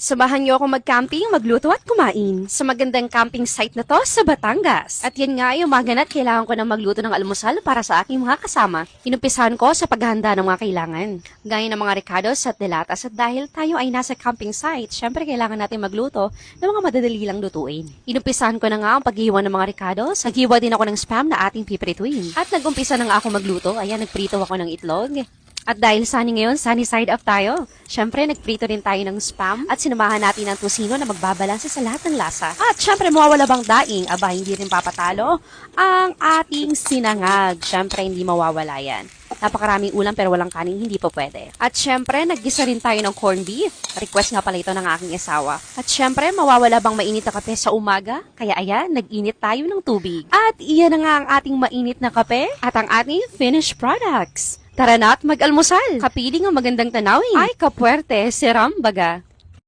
Samahan niyo ako mag-camping, magluto at kumain sa magandang camping site na to sa Batangas. At yan nga yung mga ganat, kailangan ko ng magluto ng almusal para sa aking mga kasama. Inumpisahan ko sa paghahanda ng mga kailangan, gaya ng mga ricados at delatas. At dahil tayo ay nasa camping site, syempre kailangan natin magluto ng mga madadali lang lutuin. Inumpisahan ko na nga ang paghiwa ng mga ricados. Naghiwa din ako ng spam na ating piprituin. At nagumpisa na nga ako magluto. Ayan, nagprito ako ng itlog. At dahil sunny ngayon, sunny side up tayo. Syempre, nagprito rin tayo ng spam at sinamahan natin ang tusino na magbabalanse sa lahat ng lasa. At syempre, mawawala bang daing? Aba, hindi rin papatalo ang ating sinangag. Syempre, hindi mawawala yan. Napakaraming ulam pero walang kanin, hindi pa pwede. At syempre, naggisa rin tayo ng corned beef. Request nga pala ito ng aking asawa. At syempre, mawawala bang mainit na kape sa umaga? Kaya ayan, nag-init tayo ng tubig. At iyan na nga ang ating mainit na kape at ang ating finished products. Tara na at mag-almusal. Kapiling ang magandang tanawin. Ay, kapwerte, sirambaga.